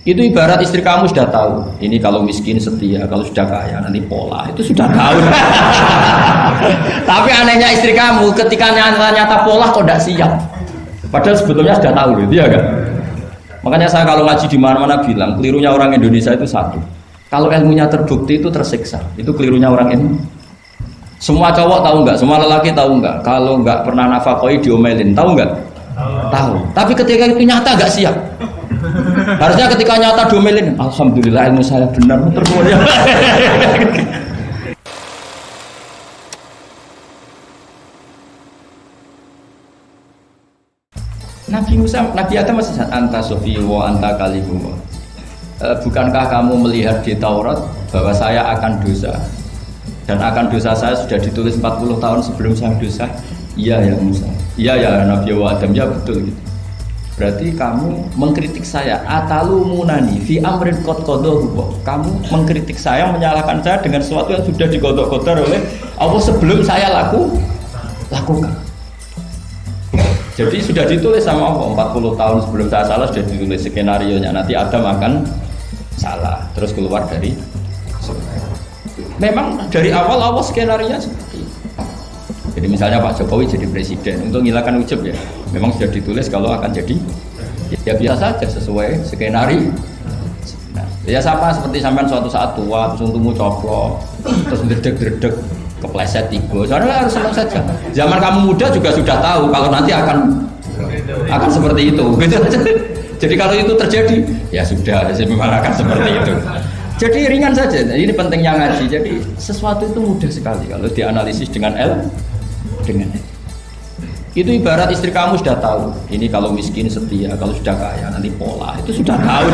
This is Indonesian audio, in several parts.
Itu ibarat istri kamu sudah tahu, ini kalau miskin setia, kalau sudah kaya nanti pola, itu sudah tahu. Tapi anehnya istri kamu ketika nyata pola kok tidak siap. Padahal sebetulnya sudah tahu, gitu ya kan? Makanya saya kalau ngaji di mana-mana bilang, kelirunya orang Indonesia itu satu. Kalau ilmunya terbukti itu tersiksa, itu kelirunya orang Indonesia. Semua cowok tahu nggak? Semua lelaki tahu nggak? Kalau nggak pernah nafakoi diomelin, tahu nggak? Tahu. Tapi ketika itu nyata nggak siap. Harusnya ketika nyata diomelin, alhamdulillah ilmu saya benar termulia. Nabi Musa, Nabi Adam masih anta sofi wa anta kalimullah. Bukankah kamu melihat di Taurat bahwa saya akan dosa dan akan dosa saya sudah ditulis 40 tahun sebelum saya dosa? Iya ya Musa. Iya ya Nabi Adam, ya betul gitu. Berarti kamu mengkritik saya atalumunani fi amrin qad qadahu. Kamu mengkritik saya, menyalahkan saya dengan sesuatu yang sudah digodok-godok oleh Allah sebelum saya lakukan. Jadi sudah ditulis sama Allah 40 tahun sebelum saya salah, sudah ditulis skenario-nya nanti Adam akan salah terus keluar dari surga. Memang dari awal Allah skenario-nya seperti itu. Jadi misalnya Pak Jokowi jadi presiden untuk menghilangkan ujub ya, memang sudah ditulis kalau akan jadi ya biasa saja sesuai skenario. Nah, ya sama seperti sampean suatu saat tua terus untukmu coplok terus dredeg-dredeg kepleset tiga. Soalnya harus senang saja. Zaman kamu muda juga sudah tahu kalau nanti akan seperti itu. Gitu. Jadi kalau itu terjadi ya sudah, memang akan seperti itu. Jadi ringan saja. Ini pentingnya ngaji. Jadi sesuatu itu mudah sekali kalau dianalisis dengan itu ibarat istri kamu sudah tahu, ini kalau miskin setia, kalau sudah kaya nanti pola, itu sudah tahu.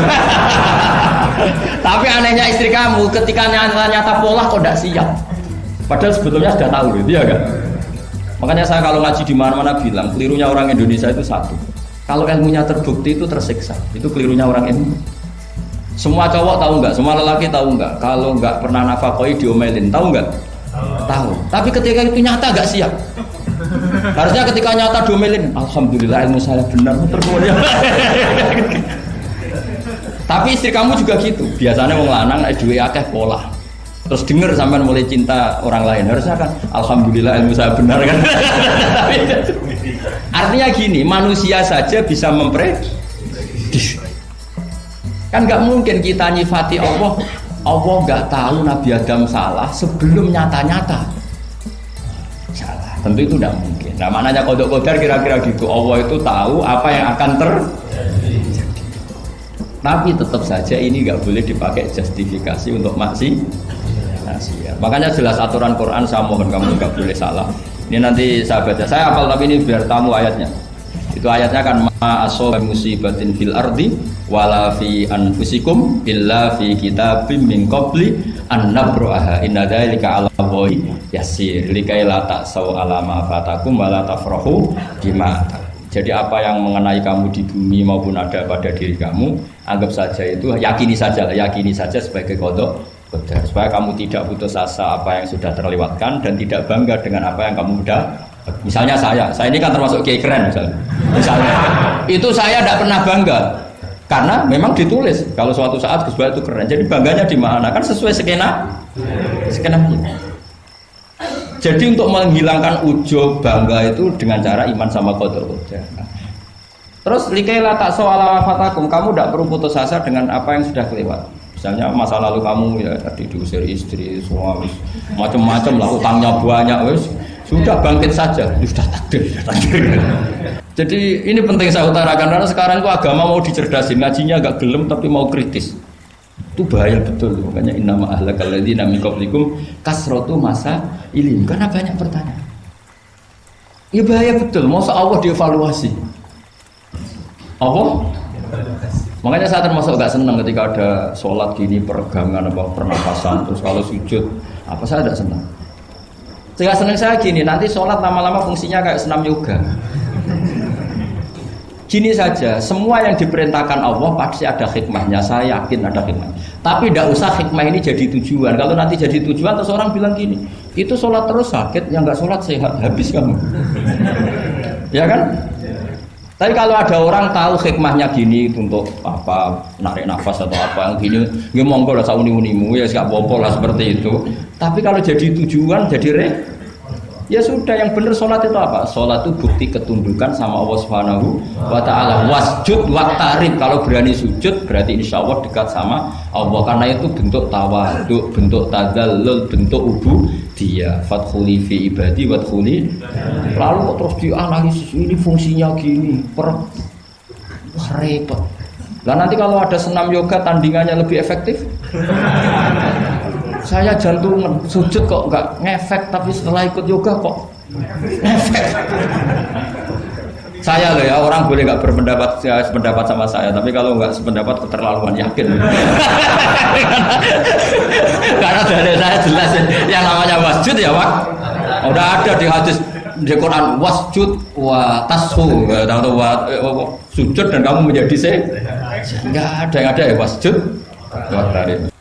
Tapi anehnya istri kamu ketika nyata pola kok tidak siap. Padahal sebetulnya sudah tahu, gitu ya kan? Makanya saya kalau ngaji di mana-mana bilang, kelirunya orang Indonesia itu satu. Kalau ilmunya terbukti itu tersiksa, itu kelirunya orang Indonesia. Semua cowok tahu nggak? Semua lelaki tahu nggak? Kalau nggak pernah nafakoi diomelin, tahu nggak? Tahu. Tapi ketika itu nyata nggak siap. Harusnya ketika nyata diomelin, alhamdulillah ilmu saya benar termulia. Tapi istri kamu juga gitu. Biasanya wong lanang duwe akeh pola. Terus dengar sampean mulai cinta orang lain. Harusnya kan alhamdulillah ilmu saya benar kan. Artinya gini, manusia saja bisa memprediksi. Kan nggak mungkin kita nyifati Allah nggak tahu Nabi Adam salah sebelum nyata-nyata salah. Tentu itu tidak mungkin. Nah maknanya kodok kodar kira-kira gitu. Allah itu tahu apa yang akan terjadi. Tapi tetap saja ini nggak boleh dipakai justifikasi untuk maksiat. Makanya jelas aturan Quran, saya mohon kamu nggak boleh salah. Ini nanti saya baca. Saya hafal tapi ini biar tamu ayatnya. Itu ayatnya kan ma asoba musibatin fil ardi wala fi anfusikum illa fi kitabim min qabli an nabraha inna dzalika 'ala Allahi yasir likai la ta'sau 'ala ma fatakum wa la tafrahu bima. Jadi apa yang mengenai kamu di bumi maupun ada pada diri kamu, anggap saja itu yakini saja sebagai qada qadar supaya kamu tidak putus asa apa yang sudah terlewatkan dan tidak bangga dengan apa yang kamu sudah. Misalnya saya ini kan termasuk kiai keren misalnya itu saya tidak pernah bangga karena memang ditulis kalau suatu saat Gus Bahat itu keren, jadi bangganya di mana kan sesuai skenario. Jadi untuk menghilangkan ujub bangga itu dengan cara iman sama qadar. Terus likaila tak soal fatakum, kamu tidak perlu putus asa dengan apa yang sudah kelewat. Misalnya masa lalu kamu ya tadi diusir istri, suami, macam-macam lah, utangnya banyak, wes sudah bangkit saja, sudah takdir. Jadi ini penting saya utarakan karena sekarang itu agama mau dicerdasin, ngajinya agak gelem tapi mau kritis. Itu bahaya betul, makanya innama ahlakal ladzina min qablikum kasratu masa ilim, karena banyak pertanyaan. Ya bahaya betul, masa Allah dievaluasi. Allah? Makanya saya termasuk gak senang ketika ada sholat gini, peregangan, apa pernafasan, terus kalau sujud, apa saya tidak senang. Tidak senang saya gini, nanti sholat lama-lama fungsinya kayak senam yoga. Gini saja, semua yang diperintahkan Allah pasti ada hikmahnya, saya yakin ada hikmah. Tapi tidak usah hikmah ini jadi tujuan. Kalau nanti jadi tujuan, terus orang bilang gini, itu sholat terus sakit, yang nggak sholat sehat, habis kamu. Ya kan? Tapi kalau ada orang tahu hikmahnya gini untuk apa, narik nafas atau apa yang gini, nggih monggo lah sauni-unimu ya gak apa-apa lah seperti itu. Tapi kalau jadi tujuan, jadi ya sudah, yang benar sholat itu apa? Sholat itu bukti ketundukan sama Allah Subhanahu wa ta'ala. Wasjud waqtarib, kalau berani sujud berarti insya Allah dekat sama Allah, karena itu bentuk tawadhu, bentuk tadzallul, bentuk ubudiyah. Fadkhuli fi ibadi wadkhuli. Lalu kok terus dianalisis ini fungsinya gini, wah repot. Lah nanti kalau ada senam yoga tandingannya lebih efektif. Saya jantungan sujud kok nggak ngefek, tapi setelah ikut yoga kok ngefek. Saya loh ya, orang boleh nggak berpendapat sependapat sama saya, tapi kalau nggak sependapat keterlaluan, yakin. Karena dari saya jelas yang namanya wasjud ya Pak. Udah ada di hadis di Quran, wasjud wa tashu, atau sujud dan kamu menjadi nggak ada yang ada ya wasjud wa tarif.